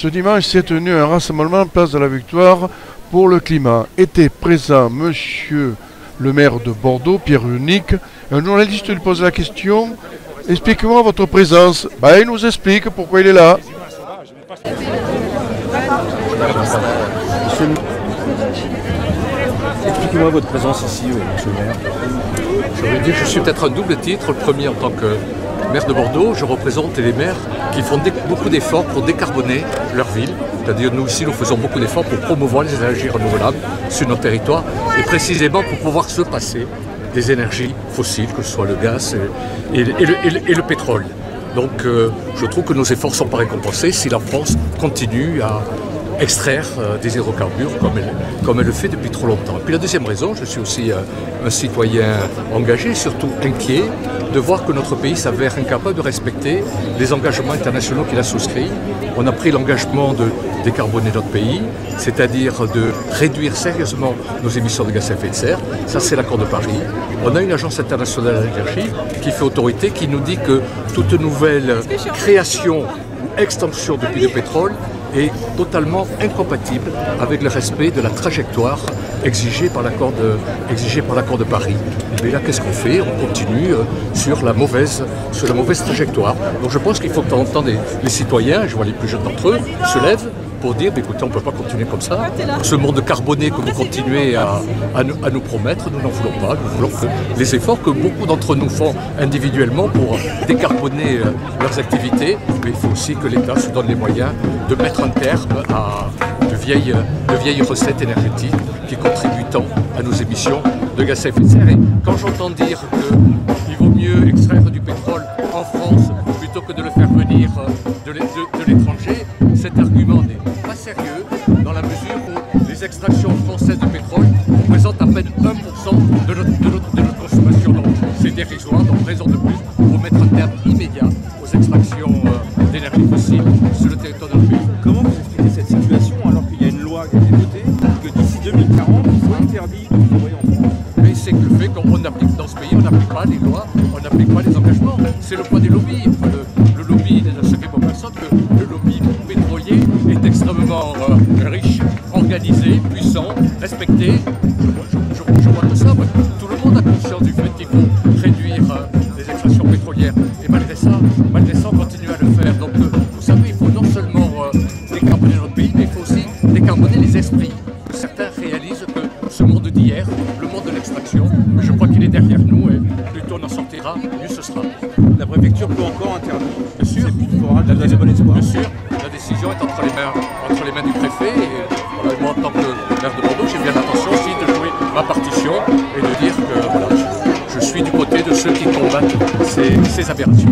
Ce dimanche s'est tenu un rassemblement place de la Victoire pour le climat. Était présent monsieur le maire de Bordeaux, Pierre Unique. Un journaliste lui pose la question: expliquez-moi votre présence. Il nous explique pourquoi il est là. Expliquez-moi votre présence ici, monsieur le maire. Je veux dire, je suis peut-être un double titre. Le premier, en tant que maire de Bordeaux, je représente les maires qui font beaucoup d'efforts pour décarboner leur ville. C'est-à-dire, nous ici, nous faisons beaucoup d'efforts pour promouvoir les énergies renouvelables sur notre territoire et précisément pour pouvoir se passer des énergies fossiles, que ce soit le gaz et le pétrole. Donc, je trouve que nos efforts ne sont pas récompensés si la France continue à extraire des hydrocarbures comme elle le fait depuis trop longtemps. Et puis la deuxième raison, je suis aussi un citoyen engagé, surtout inquiet, de voir que notre pays s'avère incapable de respecter les engagements internationaux qu'il a souscrits. On a pris l'engagement de décarboner notre pays, c'est-à-dire de réduire sérieusement nos émissions de gaz à effet de serre. Ça, c'est l'accord de Paris. On a une agence internationale de l'énergie qui fait autorité, qui nous dit que toute nouvelle création ou extension de puits de pétrole est totalement incompatible avec le respect de la trajectoire exigée par l'accord de Paris. Mais là, qu'est-ce qu'on fait? On continue sur la mauvaise trajectoire. Donc je pense qu'il faut que de temps en temps les citoyens, je vois les plus jeunes d'entre eux, se lèvent pour dire, écoutez, on ne peut pas continuer comme ça. Ce monde carboné que vous continuez à nous promettre, nous n'en voulons pas. Nous voulons que les efforts que beaucoup d'entre nous font individuellement pour décarboner leurs activités, mais il faut aussi que l'État se donne les moyens de mettre un terme à de vieilles recettes énergétiques qui contribuent tant à nos émissions de gaz à effet de serre. Et quand j'entends dire qu'il vaut mieux extraire du pétrole en France plutôt que de le faire venir de l'étranger, cet argument n'est pas sérieux dans la mesure où les extractions françaises de pétrole représentent à peine 1% de notre consommation. Donc c'est dérisoire, donc raison de plus pour mettre un terme immédiat aux extractions d'énergie fossile sur le territoire de notre pays. Comment vous expliquez cette situation alors qu'il y a une loi qui a été votée que d'ici 2040, il soit interdit de travailler en France? Mais c'est que le fait qu'on applique dans ce pays, on n'applique pas les lois, on n'applique pas les engagements. C'est le poids des lobbies. Le lobby n'est un secret pour personne que le lobby pétrolier est extrêmement riche, organisé, puissant, respecté. Je vois que ça. Tout le monde a conscience du fait qu'il faut réduire les extractions pétrolières. Et malgré ça, on continue à le faire. Donc vous savez, il faut non seulement décarboner notre pays, mais il faut aussi décarboner les esprits. Certains réalisent que ce monde d'hier, le monde de l'extraction, je crois qu'il est derrière nous et plus tôt on en sortira, mieux ce sera. La préfecture peut encore interdire. Bien sûr, bien sûr, la décision est entre les mains du préfet et voilà, moi en tant que maire de Bordeaux, j'ai bien l'intention aussi de jouer ma partition et de dire que voilà, je suis du côté de ceux qui combattent ces aberrations.